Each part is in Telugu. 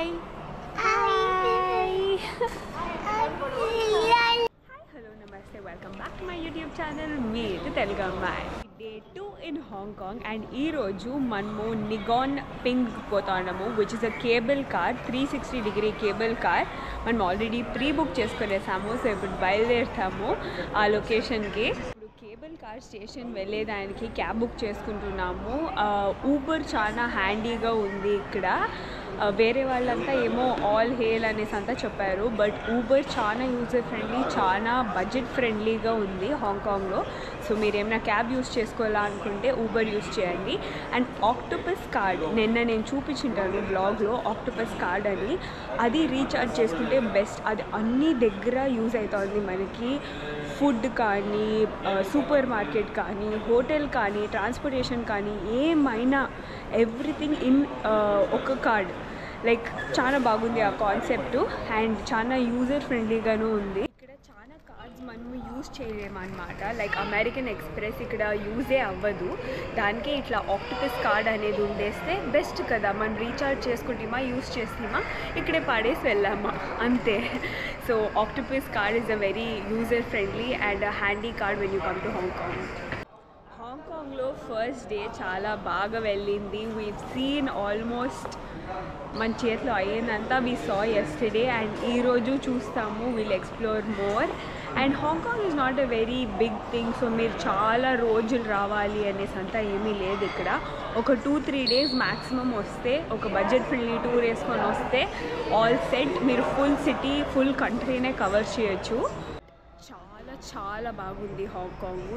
Hi. Hi. Hi. Hello, namaste. Welcome back to my YouTube channel. Me, the Telugu Amai. Day 2 in Hong Kong and ee roju manmu Nikon Ping potanamu, which is a cable car, 360-degree cable car. మనం ఆల్రెడీ ప్రీ-బుక్ చేసుకునేసాము. సో ఇప్పుడు బయలుదేరుతాము ఆ లొకేషన్కి. కేబుల్ కార్ స్టేషన్ వెళ్ళేదానికి క్యాబ్ బుక్ చేసుకుంటున్నాము. ఊబర్ చాలా హ్యాండీగా ఉంది ఇక్కడ. వేరే వాళ్ళంతా ఏమో ఆల్ హేల్ అనేసి అంతా చెప్పారు, బట్ ఊబర్ చాలా యూజర్ ఫ్రెండ్లీ, చాలా బడ్జెట్ ఫ్రెండ్లీగా ఉంది హాంకాంగ్లో. సో మీరు ఏమైనా క్యాబ్ యూజ్ చేసుకోవాలనుకుంటే ఊబర్ యూజ్ చేయండి. అండ్ ఆక్టోపస్ కార్డ్ నేను చూపించింటాను బ్లాగ్లో, ఆక్టోపస్ కార్డ్ అని, అది రీఛార్జ్ చేసుకుంటే బెస్ట్. అది అన్ని దగ్గర యూజ్ అవుతుంది మనకి. ఫుడ్ కానీ, సూపర్ మార్కెట్ కానీ, హోటల్ కానీ, ట్రాన్స్పోర్టేషన్ కానీ, ఏమైనా ఎవ్రీథింగ్ ఇన్ ఒక కార్డ్. లైక్ చాలా బాగుంది ఆ కాన్సెప్ట్ అండ్ చాలా యూజర్ ఫ్రెండ్లీగాను ఉంది. ఇక్కడ చాలా కార్డ్స్ మనము యూజ్ చేయలేమన్నమాట. లైక్ అమెరికన్ ఎక్స్ప్రెస్ ఇక్కడ యూజే అవ్వదు. దానికే ఇట్లా ఆక్టోపస్ కార్డ్ అనేది ఉండేస్తే బెస్ట్ కదా. మనం రీఛార్జ్ చేసుకుంటామా, యూజ్ చేస్తామా, ఇక్కడే పాడేసి వెళ్ళామా, అంతే. So octopus card is a very user friendly and handy card when you come to Hong Kong. హాంకాంగ్లో ఫస్ట్ డే చాలా బాగా వెళ్ళింది. వీవ్ సీన్ ఆల్మోస్ట్ మన చేతిలో అయ్యిందంతా వీ సా యెస్టర్డే అండ్ ఈరోజు చూస్తాము. Will explore more. And Hong Kong is not a very big thing. So మీరు చాలా రోజులు రావాలి అనేసి అంతా ఏమీ లేదు ఇక్కడ. ఒక 2-3 days మ్యాక్సిమం వస్తే, ఒక బడ్జెట్ ఫ్రెండ్లీ టూర్ వేసుకొని వస్తే ఆల్ సెట్. మీరు ఫుల్ సిటీ, ఫుల్ కంట్రీనే కవర్ చేయొచ్చు. చాలా బాగుంది హాంకాంగ్.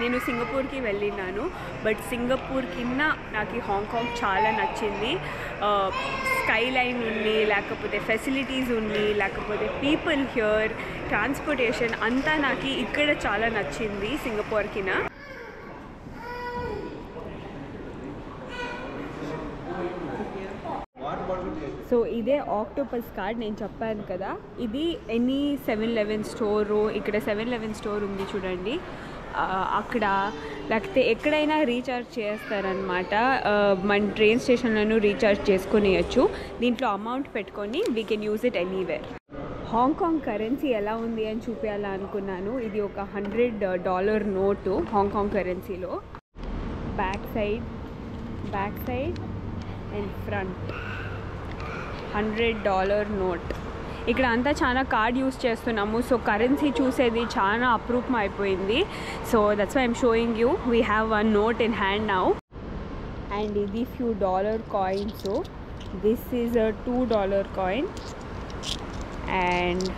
నేను సింగపూర్కి వెళ్ళినాను, బట్ సింగపూర్ కింద నాకు హాంకాంగ్ చాలా నచ్చింది. స్కై లైన్ ఉంది, లేకపోతే ఫెసిలిటీస్ ఉంది, లేకపోతే పీపుల్ హియర్, ట్రాన్స్పోర్టేషన్ అంతా నాకు ఇక్కడ చాలా నచ్చింది సింగపూర్ కింద. సో ఇదే ఆక్టోపస్ కార్డ్ నేను చెప్పాను కదా. ఇది ఎనీ 7-Eleven స్టోరు, ఇక్కడ 7-Eleven స్టోర్ ఉంది చూడండి, అక్కడ లేకపోతే ఎక్కడైనా రీఛార్జ్ చేస్తారనమాట. మన ట్రైన్ స్టేషన్లను రీఛార్జ్ చేసుకునేయచ్చు. దీంట్లో అమౌంట్ పెట్టుకొని we can use it anywhere. Hong Kong currency ఎలా ఉంది అని చూపించాలనుకున్నాను. ఇది ఒక $100 నోటు హాంకాంగ్ కరెన్సీలో. Back side and front $100 note. ఇక్కడ అంతా చాలా కార్డ్ యూస్ చేస్తున్నాము. సో కరెన్సీ చూసేది చాలా అప్రూపం అయిపోయింది. So that's why I'm showing you. We have one note in hand now. And ఇది few dollar coins. This is a $2 coin and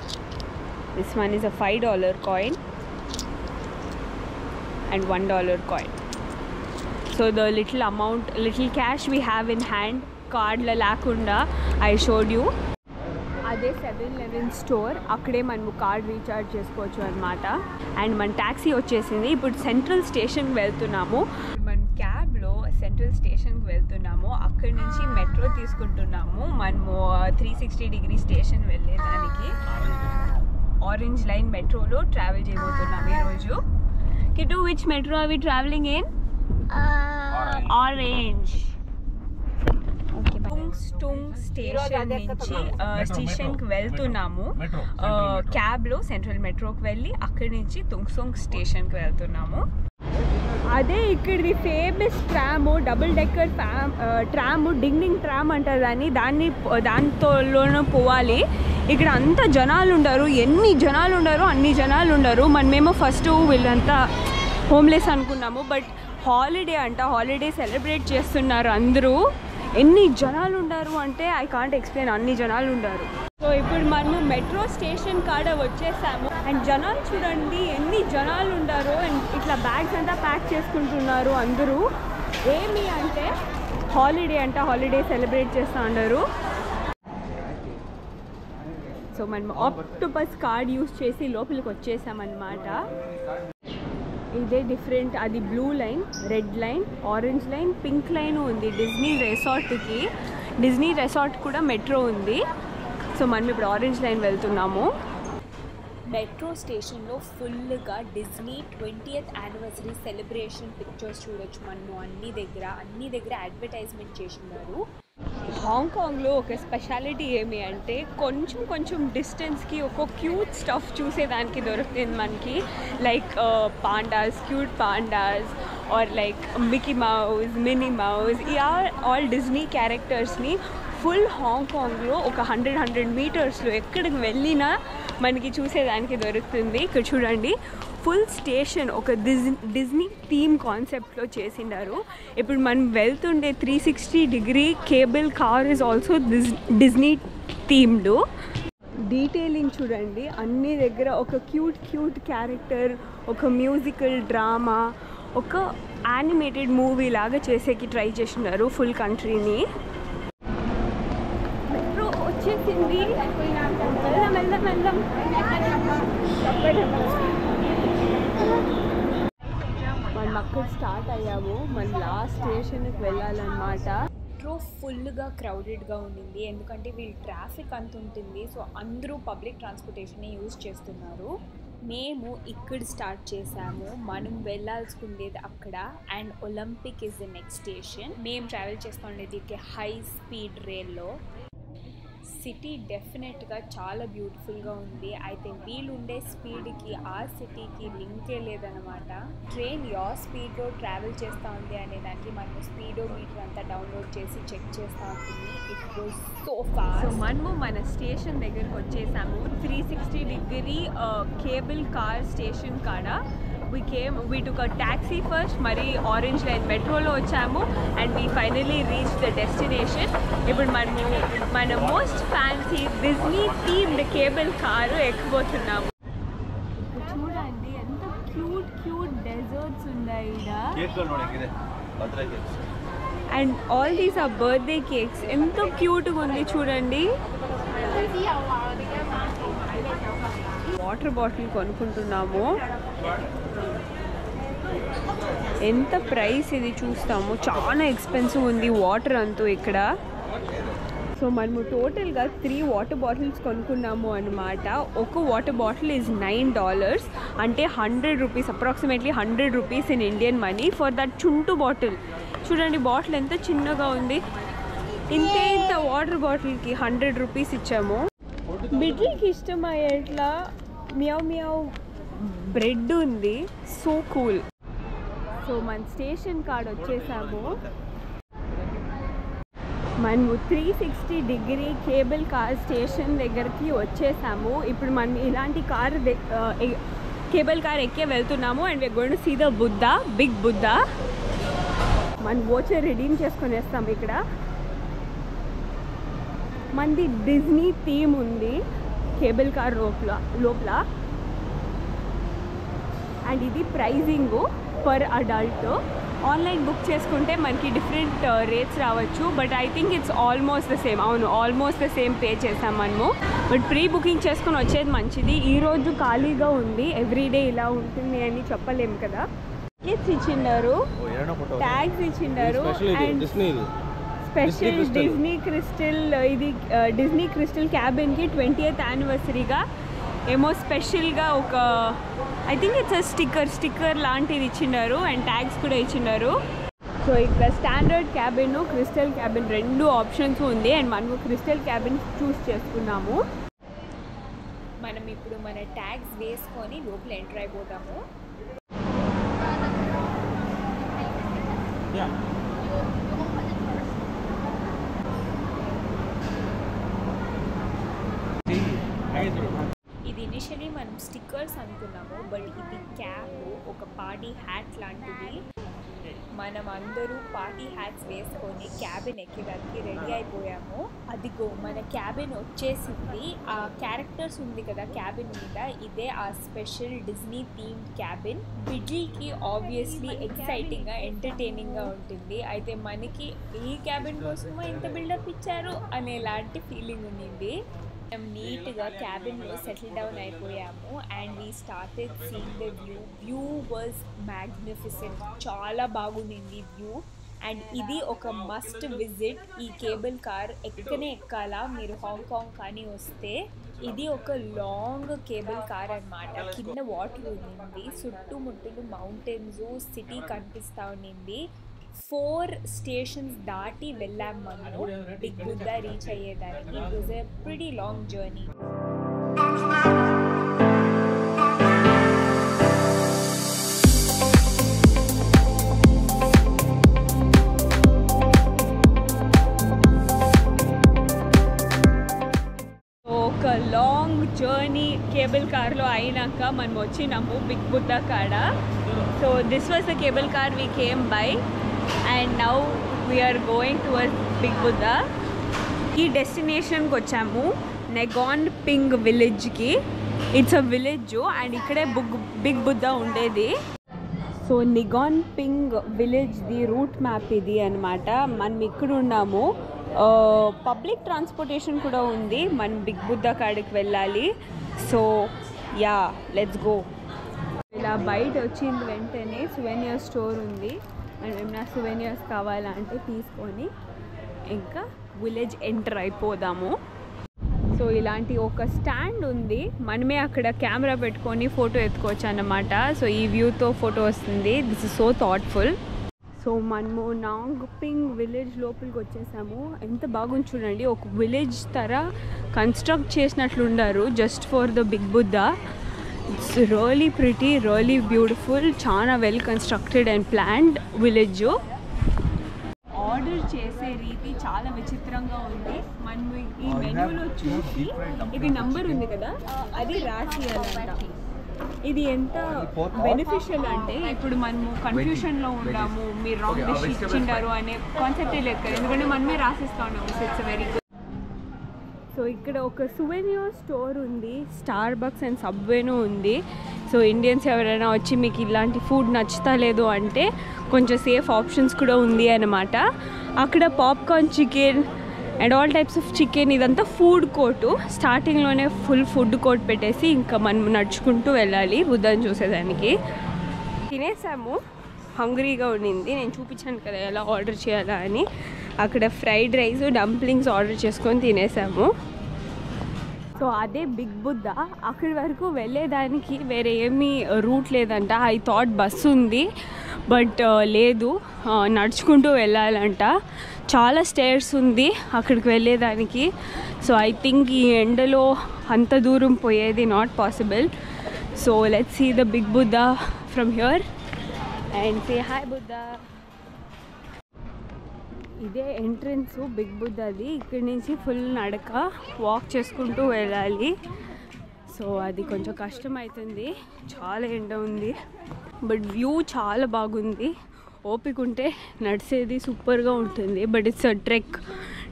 this one is a $5 coin and $1 coin. So the little cash we have in hand, కార్డ్లో లేకుండా ఐ షోడ్ యూ. అదే 7-Eleven స్టోర్, అక్కడే మనము కార్డ్ రీఛార్జ్ చేసుకోవచ్చు అనమాట. అండ్ మన ట్యాక్సీ వచ్చేసింది. ఇప్పుడు సెంట్రల్ స్టేషన్కి వెళ్తున్నాము. మన క్యాబ్లో సెంట్రల్ స్టేషన్కి వెళ్తున్నాము. అక్కడి నుంచి మెట్రో తీసుకుంటున్నాము. మనము 360-degree స్టేషన్ వెళ్ళేదానికి ఆరెంజ్ లైన్ మెట్రోలో ట్రావెల్ చేయబోతున్నాము ఈరోజు. Kittu, which metro are we traveling in? Orange. Tung station నుంచి స్టేషన్కి వెళ్తున్నాము క్యాబ్లో. సెంట్రల్ మెట్రోకి వెళ్ళి అక్కడి నుంచి తుంగ్సోంగ్ స్టేషన్కి వెళ్తున్నాము. అదే ఇక్కడిది famous tram, double decker tram, ding tram అంటారు దాంతోనే పోవాలి. ఇక్కడ అంతా జనాలు ఉండరు. ఎన్ని జనాలు ఉండరు అన్ని జనాలు ఉండరు. మనమేమో ఫస్ట్ వీళ్ళంతా హోమ్లెస్ అనుకున్నాము, బట్ హాలిడే అంట, హాలిడే సెలబ్రేట్ చేస్తున్నారు అందరూ. ఎన్ని జనాలు ఉండరు అంటే ఐ కాంట్ ఎక్స్ప్లెయిన్, అన్ని జనాలు ఉండరు. సో ఇప్పుడు మనము మెట్రో స్టేషన్ కాడ వచ్చేసాము. అండ్ జనాలు చూడండి ఎన్ని జనాలు ఉండరు. అండ్ ఇట్లా బ్యాగ్స్ అంతా ప్యాక్ చేసుకుంటున్నారు అందరూ. ఏమి అంటే హాలిడే అంట, హాలిడే సెలబ్రేట్ చేస్తూ ఉన్నారు. సో మనం ఆక్టోపస్ కార్డ్ యూస్ చేసి లోపలికి వచ్చేసామన్నమాట. ఇదే డిఫరెంట్. అది blue line, red line, orange line, pink line ఉంది. డిజ్నీ రెసార్ట్ కూడా మెట్రో ఉంది. సో మనం ఇప్పుడు ఆరెంజ్ లైన్ వెళ్తున్నాము. మెట్రో స్టేషన్లో ఫుల్గా Disney 20th anniversary celebration pictures చూడొచ్చు మనము. అన్ని దగ్గర అడ్వర్టైజ్మెంట్ చేసినారు. హాంకాంగ్లో ఒక స్పెషాలిటీ ఏమి అంటే కొంచెం డిస్టెన్స్కి ఒక క్యూట్ స్టఫ్ చూసేదానికి దొరుకుతుంది మనకి. Like pandas, cute pandas, or like Mickey Mouse, Minnie Mouse, ఈ ఆల్ డిజ్నీ క్యారెక్టర్స్ని ఫుల్ హాంకాంగ్లో ఒక 100 మీటర్స్లో ఎక్కడికి వెళ్ళినా మనకి చూసేదానికి దొరుకుతుంది. ఇక్కడ చూడండి, ఫుల్ స్టేషన్ ఒక డిజ్నీ థీమ్ కాన్సెప్ట్లో చేసినారు. ఇప్పుడు మనం వెళ్తుండే 360 cable car is also Disney themed. Detailing చూడండి, అన్ని దగ్గర ఒక క్యూట్ క్యారెక్టర్, ఒక మ్యూజికల్ డ్రామా, ఒక యానిమేటెడ్ మూవీ లాగా చేసేకి ట్రై చేసినారు ఫుల్ కంట్రీని. మెట్రో వచ్చేసింది, వెళ్దాం. మనం అక్కడ స్టార్ట్ అయ్యాము, మన లాస్ట్ స్టేషన్కి వెళ్ళాలన్నమాట. మెట్రో ఫుల్గా క్రౌడెడ్గా ఉండింది, ఎందుకంటే వీళ్ళు ట్రాఫిక్ అంత ఉంటుంది. సో అందరూ పబ్లిక్ ట్రాన్స్పోర్టేషన్ని యూజ్ చేస్తున్నారు. మేము ఇక్కడ స్టార్ట్ చేసాము, మనం వెళ్ళాల్సుకుండేది అక్కడ. And Olympic is the next station. మేము ట్రావెల్ చేస్తూ ఉండేది హై స్పీడ్ రైల్లో. సిటీ డెఫినెట్గా చాలా బ్యూటిఫుల్గా ఉంది. అయితే వీళ్ళు ఉండే స్పీడ్కి ఆ సిటీకి లింకే లేదనమాట. ట్రైన్ స్పీడ్లో ట్రావెల్ చేస్తూ ఉంది అనే దానికి మనము స్పీడోమీటర్ అంతా డౌన్లోడ్ చేసి చెక్ చేస్తూ ఉంటుంది. It was so fast. So మనము మన స్టేషన్ దగ్గరకు వచ్చేసాము, 360 కేబుల్ కార్ స్టేషన్ కాడ. we took a taxi first, మరి ఆరెంజ్ లైన్ మెట్రోలో వచ్చాము, and we finally reached the destination. ఇప్పుడు మనము మన most fancy Disney themed cable car ఎక్కబోతున్నాము. చూడండి ఎంత క్యూట్ డెజర్ట్స్ ఉన్నాయి ఇక్కడ, and all these are birthday cakes. ఎంత క్యూట్గా ఉంది చూడండి. వాటర్ బాటిల్ కొనుక్కుంటున్నాము. ఎంత ప్రైస్ ఇది చూస్తాము, చాలా ఎక్స్పెన్సివ్ ఉంది వాటర్ అంతా ఇక్కడ. సో మనము టోటల్గా 3 వాటర్ బాటిల్స్ కొనుక్కున్నాము అనమాట. ఒక వాటర్ బాటిల్ ఈజ్ $9, అంటే 100 rupees, approximately 100 rupees in Indian money for that చుంటు బాటిల్. చూడండి బాటిల్ ఎంత చిన్నగా ఉంది. ఇంత వాటర్ బాటిల్కి 100 రూపీస్ ఇచ్చాము. బిడ్డలకి ఇష్టమయ్యేట్లా మియావ్ బ్రెడ్ ఉంది, సో కూల్. సో మన స్టేషన్ కాడ వచ్చేసాము. మనము 360 కేబుల్ కార్ స్టేషన్ దగ్గరికి వచ్చేసాము. ఇప్పుడు మనం ఇలాంటి కార్ కేబుల్ కార్ ఎక్కే వెళ్తున్నాము. And we are going to see the Buddha, big Buddha. మన వోచర్ రిడీమ్ చేసుకొని వేస్తాము. ఇక్కడ మనది డిజ్నీ థీమ్ ఉంది కేబుల్ కార్ లోపల. అండ్ ఇది pricing per adult. Online book చేసుకుంటే మనకి డిఫరెంట్ రేట్స్ రావచ్చు, but I think it's almost the same. అవును, ఆల్మోస్ట్ ద సేమ్ పే చేసాం మనము. బట్ ప్రీ బుకింగ్ చేసుకొని వచ్చేది మంచిది. ఈరోజు ఖాళీగా ఉంది, ఎవ్రీడే ఇలా ఉంటుంది అని చెప్పలేము కదా. టికెట్స్ ఇచ్చిండారు, ట్యాగ్స్ ఇచ్చిండారు, అండ్ స్పెషల్ డిజ్నీ క్రిస్టల్, ఇది డిజ్నీ క్రిస్టల్ క్యాబిన్కి 20th యానివర్సరీగా ఏమో స్పెషల్గా ఒక ఐ థింక్ ఇట్స్ స్టిక్కర్ లాంటిది ఇచ్చిండారు, అండ్ ట్యాగ్స్ కూడా ఇచ్చిండారు. సో ఇక్కడ standard cabin, crystal cabin 2 options ఉంది, అండ్ మనము క్రిస్టల్ క్యాబిన్ చూస్ చేసుకున్నాము. మనం ఇప్పుడు మన ట్యాగ్స్ వేసుకొని లోపల ఎంటర్ అయిపోతాము. ఇది ఇనిషియలీ మనం స్టిక్కర్స్ అనుకున్నాము, బట్ ఇది క్యాప్, ఒక పార్టీ హ్యాట్ లాంటిది. మనం అందరూ పార్టీ హ్యాట్స్ వేసుకొని క్యాబిన్ ఎక్కేదానికి రెడీ అయిపోయాము. అదిగో మన క్యాబిన్ వచ్చేసింది. ఆ క్యారెక్టర్స్ ఉంది కదా క్యాబిన్ మీద, ఇదే ఆ స్పెషల్ డిజ్నీ థీమ్డ్ క్యాబిన్. బిడ్డీకి ఆబ్వియస్లీ ఎక్సైటింగ్గా, ఎంటర్టైనింగ్గా ఉంటుంది. అయితే మనకి ఈ క్యాబిన్ కోసమో ఇంత బిల్డప్ ఇచ్చారు అనేలాంటి ఫీలింగ్ ఉండింది. మేము నీట్గా క్యాబిన్లో సెటిల్ డౌన్ అయిపోయాము, and we started seeing the view was magnificent. చాలా బాగుండింది వ్యూ, అండ్ ఇది ఒక మస్ట్ విజిట్. ఈ కేబుల్ కార్ ఎక్కాలా మీరు హాంకాంగ్ కానీ వస్తే. ఇది ఒక లాంగ్ కేబుల్ కార్ అన్నమాట. కింద వాటర్ ఉండింది, చుట్టుముట్టులు మౌంటైన్స్, సిటీ కనిపిస్తూ ఉండింది. 4 స్టేషన్స్ దాటి వెళ్ళాం మనము బిగ్ బుద్ధా రీచ్ అయ్యేదానికి. It was a pretty long journey. ఒక లాంగ్ జర్నీ కేబుల్ కార్లో అయినాక మనం వచ్చినాము బిగ్ బుద్ధా కాడ. So this was the cable car we came by and now we are going towards big Buddha. ఈ డెస్టినేషన్కి వచ్చాము, నెగాన్ పింగ్ విలేజ్కి. ఇట్స్ అ విలేజ్ అండ్ ఇక్కడే బిగ్ బుద్ధా ఉండేది. సో నిగాన్ పింగ్ విలేజ్ది రూట్ మ్యాప్ ఇది అనమాట. మనం ఇక్కడ ఉన్నాము. పబ్లిక్ ట్రాన్స్పోర్టేషన్ కూడా ఉంది, మనం బిగ్ బుద్ధా కాడికి వెళ్ళాలి. So yeah, let's go. ఇలా బయట వచ్చింది వెంటనే సువెనియర్ స్టోర్ ఉంది. మనం ఏమైనా సువెనియర్స్ కావాలంటే తీసుకొని ఇంకా విలేజ్ ఎంటర్ అయిపోదాము. సో ఇలాంటి ఒక స్టాండ్ ఉంది, మనమే అక్కడ కెమెరా పెట్టుకొని ఫోటో ఎత్తుకోవచ్చు అన్నమాట. సో ఈ వ్యూతో ఫోటో వస్తుంది. This is so thoughtful. So మనము నాంగ్ పింగ్ విలేజ్ లోపలికి వచ్చేసాము. ఎంత బాగుంది చూడండి, ఒక విలేజ్ తర కన్స్ట్రక్ట్ చేసినట్లుండారు just for the big Buddha. It's really pretty, really beautiful, చాలా well constructed and planned village. Order చేసే రీతి చాలా విచిత్రంగా ఉంది. మనం ఈ మెనూలో చూసి ఇది నంబర్ ఉంది కదా, అది రాసియాలంట. ఇది ఎంత బెనిఫిషియల్ అంటే ఇప్పుడు మనము కన్ఫ్యూషన్లో ఉన్నాము, మీరు రాంగ్ డిష్ ఇచ్చిండారు అనే కాన్సెప్టే లేదు, ఎందుకంటే మనమే రాసిస్తూ ఉన్నాము. So it's very good. So ఇక్కడ ఒక సువెనియర్ స్టోర్ ఉంది, స్టార్ బక్స్ అండ్ సబ్వేను ఉంది. సో ఇండియన్స్ ఎవరైనా వచ్చి మీకు ఇలాంటి ఫుడ్ నచ్చుతా లేదు అంటే కొంచెం సేఫ్ ఆప్షన్స్ కూడా ఉంది అన్నమాట. అక్కడ popcorn chicken and all types of chicken, ఇదంతా ఫుడ్ కోర్టు. స్టార్టింగ్లోనే ఫుల్ ఫుడ్ కోర్ట్ పెట్టేసి ఇంకా మనం నడుచుకుంటూ వెళ్ళాలి బుద్ధాన్ని చూసేదానికి. తినేసాము, హంగ్రీగా ఉండింది. నేను చూపించాను కదా ఎలా ఆర్డర్ చేయాలా అని. అక్కడ ఫ్రైడ్ రైస్, డంప్లింగ్స్ ఆర్డర్ చేసుకొని తినేసాము. సో అదే బిగ్ బుద్ధా. అక్కడి వరకు వెళ్ళేదానికి వేరే ఏమీ రూట్ లేదంట. ఐ థాట్ బస్సు ఉంది, బట్ లేదు, నడుచుకుంటూ వెళ్ళాలంట. చాలా స్టేర్స్ ఉంది అక్కడికి వెళ్ళేదానికి. సో ఐ థింక్ ఈ ఎండలో అంత దూరం పోయేది not possible. So let's see the big Buddha from here and say hi Buddha. ఇదే ఎంట్రన్స్ బిగ్ బుద్ధాది. ఇక్కడి నుంచి ఫుల్ నడక, వాక్ చేసుకుంటూ వెళ్ళాలి. సో అది కొంచెం కష్టం అవుతుంది, చాలా ఎండ ఉంది, బట్ వ్యూ చాలా బాగుంది. ఓపిక ఉంటే నడిచేది సూపర్గా ఉంటుంది. బట్ ఇట్స్ అ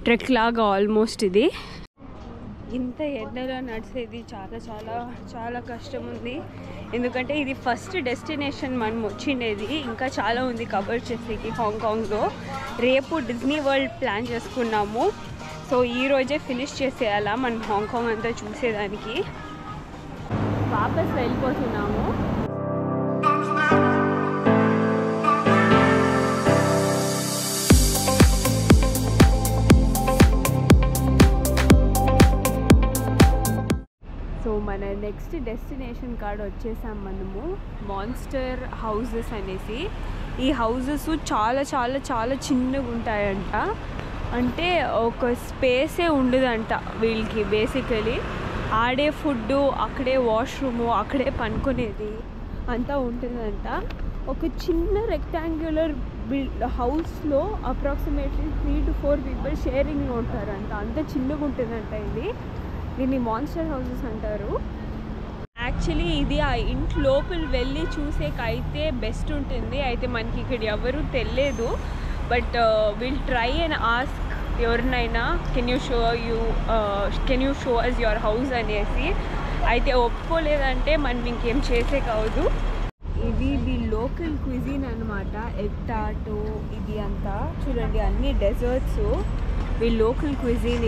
ట్రెక్ లాగా ఆల్మోస్ట్. ఇది ఇంత ఎండలో నడిచేది చాలా చాలా చాలా కష్టం ఉంది, ఎందుకంటే ఇది ఫస్ట్ డెస్టినేషన్ మనం వచ్చిండేది. ఇంకా చాలా ఉంది కవర్ చేసేకి హాంకాంగ్లో. రేపు డిజ్నీ వరల్డ్ ప్లాన్ చేసుకున్నాము. సో ఈరోజే ఫినిష్ చేసేయాలా మనం హాంకాంగ్ అంతా చూసేదానికి. వాపస్ వెళ్ళిపోతున్నాము. సో మన నెక్స్ట్ డెస్టినేషన్ కాడ వచ్చేసాం మనము, మాన్స్టర్ హౌసెస్ అనేసి. ఈ హౌసెస్ చాలా చాలా చాలా చిన్నగా ఉంటాయంట. అంటే ఒక స్పేసే ఉండదంట వీళ్ళకి. బేసికలీ ఆడే ఫుడ్డు, అక్కడే వాష్రూము, అక్కడే పనుకునేది అంతా ఉంటుందంట. ఒక చిన్న రెక్టాంగ్యులర్ హౌస్లో అప్రాక్సిమేట్లీ 3 to 4 పీపుల్ షేరింగ్లో ఉంటారంట. అంత చిన్నగా ఉంటుందంట ఇది. దీన్ని మాన్స్టర్ హౌసెస్ అంటారు. యాక్చువల్లీ ఇది ఆ ఇంటి లోపల వెళ్ళి చూసేకైతే బెస్ట్ ఉంటుంది. అయితే మనకి ఇక్కడ ఎవరు తెలియదు, but will try and ask ఎవరినైనా can you show us your house అనేసి. అయితే ఒప్పుకోలేదంటే మనం ఇంకేం చేసే కాదు. ఇది లోకల్ క్విజిన్ అనమాట. ఎగ్ టార్టో ఇది అంతా చూడండి, అన్ని డెజర్ట్స్. వీళ్ళ లోకల్ క్విజిన్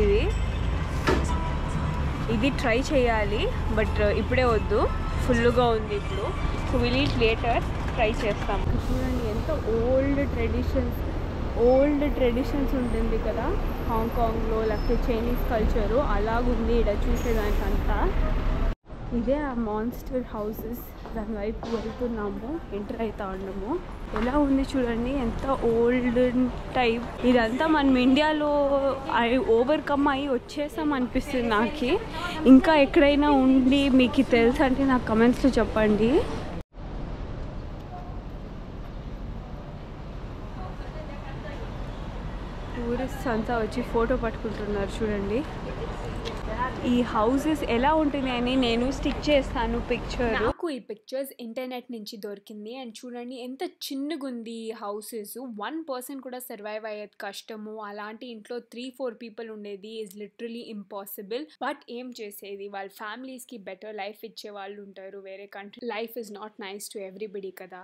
ఇది ట్రై చేయాలి, బట్ ఇప్పుడే వద్దు, ఫుల్గా ఉంది ఇప్పుడు. So will eat later, try చేస్తాం. చూడండి ఎంత ఓల్డ్ ట్రెడిషన్స్ ఉంటుంది కదా హాంకాంగ్లో, లేకపోతే చైనీస్ కల్చరు అలాగుంది ఇక్కడ చూసేదానికంతా. ఇదే ఆ మాన్స్టర్ హౌసెస్ దాని వైపు వెళ్తున్నాము, ఎంటర్ అవుతా ఉన్నాము. ఎలా ఉంది చూడండి, ఎంత ఓల్డ్ టైప్. ఇదంతా మనం ఇండియాలో ఓవర్కమ్ అయ్యి వచ్చేసాం అనిపిస్తుంది నాకు. ఇంకా ఎక్కడైనా ఉండి మీకు తెలుసు అంటే నాకు కమెంట్స్లో చెప్పండి. టూరిస్ట్ అంతా వచ్చి ఫోటో పట్టుకుంటున్నారు చూడండి. ఈ హౌసెస్ ఎలా ఉంటుంది అని నేను స్టిక్ చేస్తాను పిక్చర్. నాకు ఈ పిక్చర్స్ ఇంటర్నెట్ నుంచి దొరికింది. అండ్ చూడండి ఎంత చిన్నగా ఉంది ఈ హౌసెస్. 1% కూడా సర్వైవ్ అయ్యేది కష్టము. అలాంటి ఇంట్లో 3-4 పీపుల్ ఉండేది ఈజ్ లిటరలీ ఇంపాసిబుల్. బట్ ఏం చేసేది, వాళ్ళ ఫ్యామిలీస్కి బెటర్ లైఫ్ ఇచ్చే వాళ్ళు ఉంటారు వేరే country. Life is not nice to everybody కదా.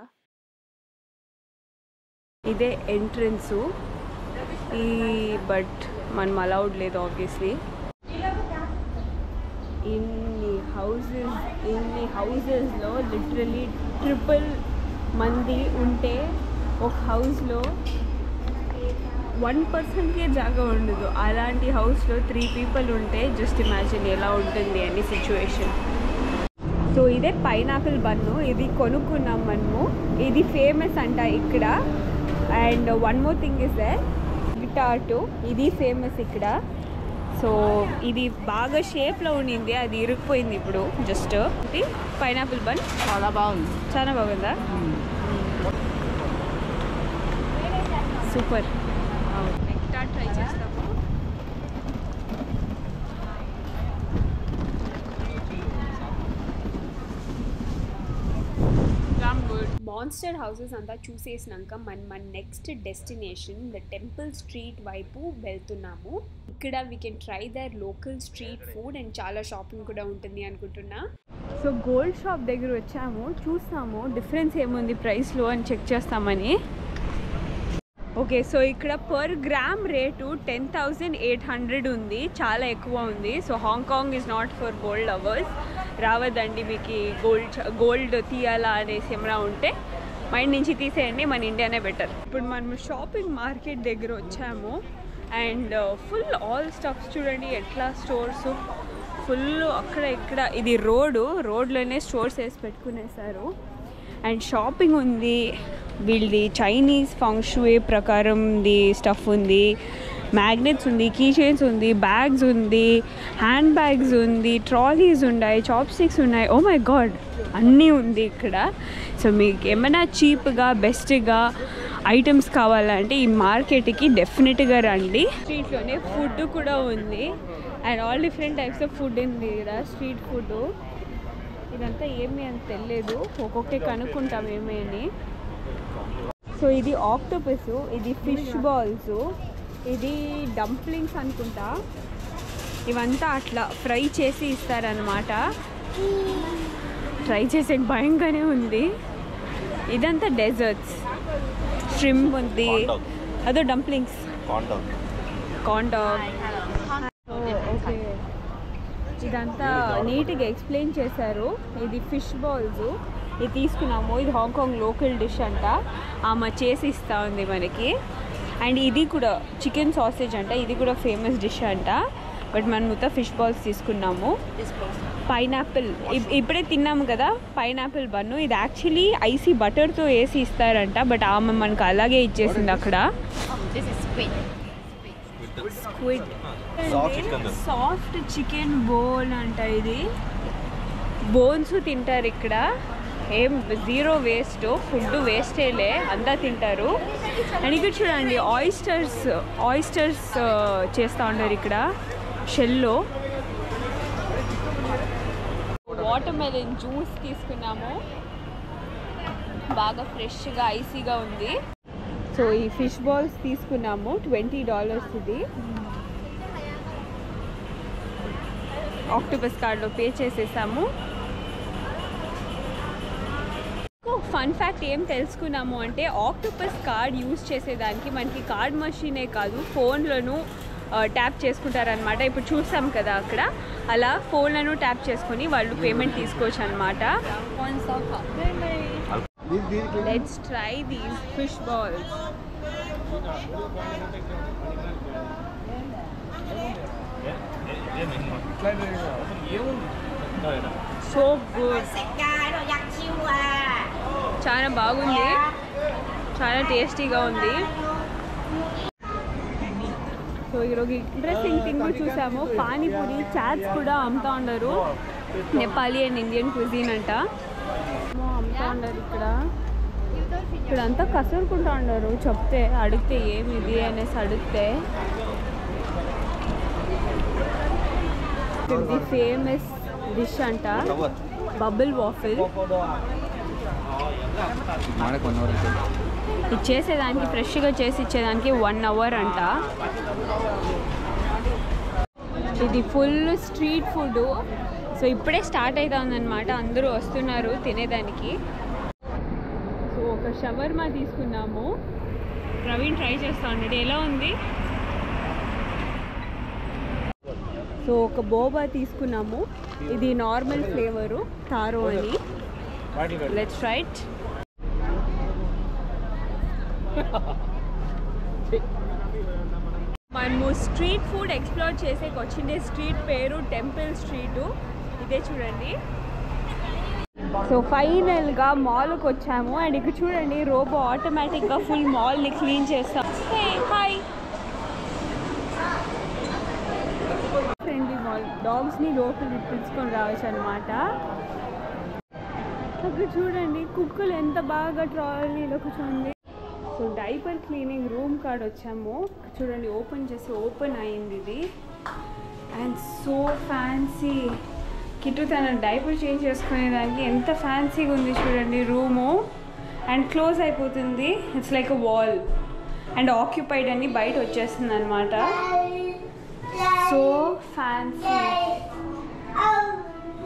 ఇదే ఎంట్రన్సు. బట్ మనం అలౌడ్ లేదు ఆబ్వియస్లీ. ఇన్ని హౌజెస్లో లిటరలీ ట్రిపుల్ మంది ఉంటే ఒక హౌస్లో 1%కే జాగా ఉండదు. అలాంటి హౌస్లో 3 పీపుల్ ఉంటే జస్ట్ ఇమాజిన్ ఎలా ఉంటుంది అని సిచ్యువేషన్. సో ఇదే పైనాపిల్ బన్ను. ఇది కొనుక్కున్నాం మనము. ఇది ఫేమస్ అంట ఇక్కడ. And one more thing is that egg tart, ఇది ఫేమస్ ఇక్కడ. సో ఇది బాగా షేప్లో ఉండింది, అది ఇరుక్కుపోయింది ఇప్పుడు. జస్ట్ ఇది పైనాపిల్ బన్ చాలా బాగుంది. చాలా బాగుందా? సూపర్. గిటార్ ట్రై చేస్తాము. మాన్స్టర్ హౌసెస్ అంతా చూసేసినాక మన next destination the temple street వైపు వెళ్తున్నాము. ఇక్కడ we can try their local street food and చాలా షాపింగ్ కూడా ఉంటుంది అనుకుంటున్నా. సో గోల్డ్ షాప్ దగ్గర వచ్చాము, చూస్తాము డిఫరెన్స్ ఏముంది ప్రైస్లో అని చెక్ చేస్తామని. ఓకే, సో ఇక్కడ పర్ గ్రామ్ రేటు 10,800 ఉంది, చాలా ఎక్కువ ఉంది. So Hong Kong is not for gold lovers. రావద్దండి మీకు గోల్డ్ తీయాలా అనేసి ఏమైనా ఉంటే మైండ్ నుంచి తీసేయండి, మన ఇండియానే బెటర్. ఇప్పుడు మనం షాపింగ్ మార్కెట్ దగ్గర వచ్చాము. అండ్ ఫుల్ ఆల్ స్టఫ్స్ చూడండి ఎట్లా స్టోర్స్ ఫుల్ అక్కడ ఇక్కడ. ఇది రోడ్లోనే స్టోర్స్ వేసి పెట్టుకునేసారు. అండ్ షాపింగ్ ఉంది. వీళ్ళది చైనీస్ ఫంక్షువే ప్రకారంది స్టఫ్ ఉంది, మ్యాగ్నెట్స్ ఉంది, కీ చైన్స్ ఉంది, బ్యాగ్స్ ఉంది, హ్యాండ్ బ్యాగ్స్ ఉంది, ట్రాలీస్ ఉన్నాయి, చాప్ స్టిక్స్ ఉన్నాయి. ఓ మై గాడ్, అన్నీ ఉంది ఇక్కడ. సో మీకు ఏమైనా చీప్గా బెస్ట్గా ఐటమ్స్ కావాలంటే ఈ మార్కెట్కి డెఫినెట్గా రండి. స్ట్రీట్లోనే ఫుడ్ కూడా ఉంది. And all different types of food ఉంది ఇక్కడ, స్ట్రీట్ ఫుడ్. ఇదంతా ఏమీ అని తెలియదు, ఒక్కొక్కటి కనుక్కుంటాం ఏమేమి. సో ఇది ఆక్టోపస్, ఇది ఫిష్ బాల్స్, ఇది డంప్లింగ్స్ అనుకుంటా. ఇవంతా అట్లా ఫ్రై చేసి ఇస్తారనమాట. ట్రై చేసే భయంగానే ఉంది. ఇదంతా డెజర్ట్స్, షింప్ ఉంది, అదో డంప్లింగ్స్, కార్న్ డాగ్. ఓకే, ఇదంతా నీట్గా ఎక్స్ప్లెయిన్ చేశారు. ఇది ఫిష్ బాల్స్, ఇది తీసుకున్నాము. ఇది హాంకాంగ్ లోకల్ డిష్ అంట, ఆమె చేసి ఇస్తూ ఉంది మనకి. అండ్ ఇది కూడా చికెన్ సాసేజ్ అంట, ఇది కూడా ఫేమస్ డిష్ అంట. బట్ మనం మొత్తం ఫిష్ బాల్స్ తీసుకున్నాము. పైనాపిల్ ఇప్పుడే తిన్నాము కదా, పైనాపిల్ బన్ను. ఇది యాక్చువల్లీ ఐసీ బటర్తో వేసి ఇస్తారంట, బట్ ఆమె మనకు అలాగే ఇచ్చేసింది అక్కడ. స్క్విడ్, సాఫ్ట్ చికెన్ బోన్ అంట. ఇది బోన్స్ తింటారు ఇక్కడ, ఏం జీరో వేస్ట్, ఫుడ్ వేస్టేలే, అంతా తింటారు. అండ్ ఇక్కడ చూడండి ఆయిస్టర్స్ చేస్తూ ఉంటారు ఇక్కడ షెల్లో. వాటర్ మెలన్ జ్యూస్ తీసుకున్నాము, బాగా ఫ్రెష్గా ఐసీగా ఉంది. సో ఈ ఫిష్ బాల్స్ తీసుకున్నాము, $20 ఇది. ఆక్టోపస్ కార్డ్లో పే చేసేసాము. ఫన్ ఫ్యాక్ట్ ఏం తెలుసుకున్నాము అంటే, ఆక్టోపస్ కార్డ్ యూజ్ చేసేదానికి మనకి కార్డ్ మషీనే కాదు, ఫోన్లను ట్యాప్ చేసుకుంటారనమాట. ఇప్పుడు చూసాం కదా అక్కడ, అలా ఫోన్లను ట్యాప్ చేసుకొని వాళ్ళు పేమెంట్ తీసుకోవచ్చు అనమాట. Let's try these fish balls. So good, చాలా బాగుంది, చాలా టేస్టీగా ఉంది. సో ఈరోజు ఇంట్రెస్టింగ్ థింగ్ చూసాము, పానీపూరి చాట్స్ కూడా అమ్ముతా ఉండరు. నేపాలీ అండ్ ఇండియన్ క్విజీన్ అంట అమ్ముతా ఉండరు. ఇక్కడంతా కసురుకుంటా ఉండరు. చెప్తే అడిగితే ఏమి ఇది అనేసి అడిగితే ది ఫేమస్ డిష్ అంట బబుల్ వాఫిల్. ఇచ్చేసేదానికి ఫ్రెష్గా చేసి ఇచ్చేదానికి 1 hour అంట. ఇది ఫుల్ స్ట్రీట్ ఫుడ్. సో ఇప్పుడే స్టార్ట్ అవుతా ఉందన్నమాట, అందరూ వస్తున్నారు తినేదానికి. సో ఒక షవర్మా తీసుకున్నాము, ప్రవీణ్ ట్రై చేస్తా ఉన్నాడు, ఎలా ఉంది. సో ఒక బోబా తీసుకున్నాము, ఇది నార్మల్ ఫ్లేవరు తారో అని. Let's try it. మనము స్ట్రీట్ ఫుడ్ ఎక్స్ప్లోర్ చేసేకి వచ్చిండే స్ట్రీట్ పేరు టెంపుల్ స్ట్రీటు. ఇదే చూడండి. సో ఫైనల్గా మాల్కి వచ్చాము అండ్ ఇక్కడ చూడండి రోబో ఆటోమేటిక్గా ఫుల్ మాల్ని క్లీన్ చేస్తాం. హాయ్, ఫ్రెండ్లీ మాల్, డాగ్స్ని లోపలికి పిలుచుకొని రావచ్చు అనమాట. అక్కడ చూడండి కుక్కలు ఎంత బాగా ట్రాలీలో కూర్చోండి. సో డైపర్ క్లీనింగ్ రూమ్ కాడ వచ్చాము, చూడండి ఓపెన్ చేసి ఓపెన్ అయింది ఇది. అండ్ సో ఫ్యాన్సీ, కిట్టు తన డైపర్ చేంజ్ చేసుకునేదానికి ఎంత ఫ్యాన్సీగా ఉంది చూడండి రూము. అండ్ క్లోజ్ అయిపోతుంది, it's like a wall. And occupied అని బయట వచ్చేస్తుంది అనమాట. సో ఫ్యాన్సీ,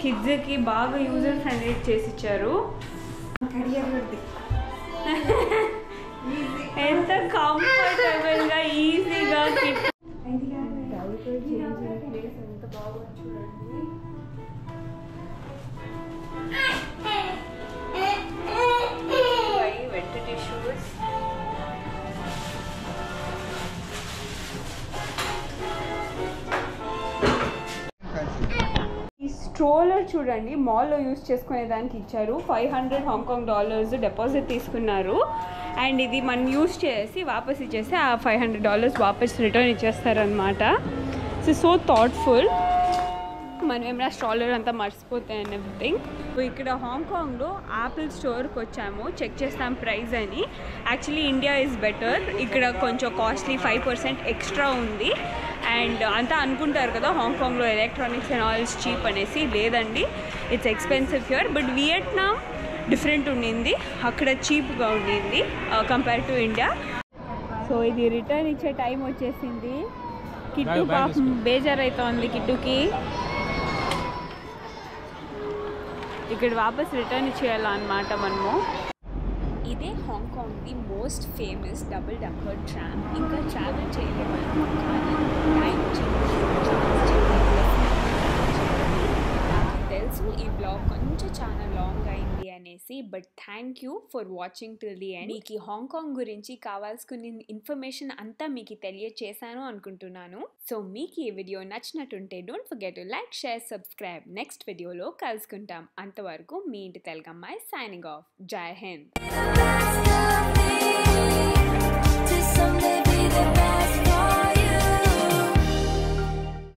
కిడ్స్కి బాగా యూజర్ ఫ్రెండ్లీ చేసి ఇచ్చారు. ఎంత కంఫర్టబుల్గా ఈజీగా కిట్ డైపర్ చేంజింగ్ ప్లేస్ ఎంత బాగుంది చూడండి. వెట్ టిష్యూస్, ఈ స్ట్రోలర్ చూడండి మాల్లో యూస్ చేసుకునే దానికి ఇచ్చారు. $500 హాంకాంగ్ డిపాజిట్ తీసుకున్నారు. అండ్ ఇది మనం యూస్ చేసి వాపస్ ఇచ్చేస్తే ఆ $500 వాపస్ రిటర్న్ ఇచ్చేస్తారనమాట. So thoughtful. మనం ఏమైనా స్ట్రాలర్ అంతా మర్చిపోతాయి అండ్ ఎవ్రీథింగ్. ఇక్కడ హాంకాంగ్లో యాపిల్ స్టోర్కి వచ్చాము, చెక్ చేస్తాం ప్రైస్ అని. యాక్చువల్లీ ఇండియా ఈజ్ బెటర్, ఇక్కడ కొంచెం కాస్ట్లీ 5% ఎక్స్ట్రా ఉంది. అండ్ అంతా అనుకుంటారు కదా హాంకాంగ్లో ఎలక్ట్రానిక్స్ అండ్ ఆల్స్ చీప్ అనేసి, లేదండి, it's expensive here. But Vietnam different ఉండింది, అక్కడ చీప్గా ఉండింది కంపేర్ టు ఇండియా. సో ఇది రిటర్న్ ఇచ్చే టైం వచ్చేసింది. కిట్టు పాపం బేజారైతోంది కిట్టుకి. ఇక్కడ వాపస్ రిటర్న్ ఇచ్చేయాలన్నమాట మనము. ఇదే Hong Kong the most famous double decker tram. ఇంకా ట్రావెల్ చేయలేము కానీ టైం తెలుసు ఈ బ్లాగ్ కొంచెం చాలా లాంగ్ అయింది అనేసి, but thank you for watching till the end. మీకు హాంకాంగ్ గురించి కావాల్సిన ఇన్ఫర్మేషన్ అంతా మీకు తెలియచేశాను అనుకుంటున్నాను. సో మీకు ఈ వీడియో నచ్చినట్టుంటే don't forget to like, share, subscribe. Next వీడియోలో కలుసుకుంటాం. అంతవరకు మీ ఇంటి తెలుగమ్మాయి సైనింగ్ ఆఫ్. జై హింద్.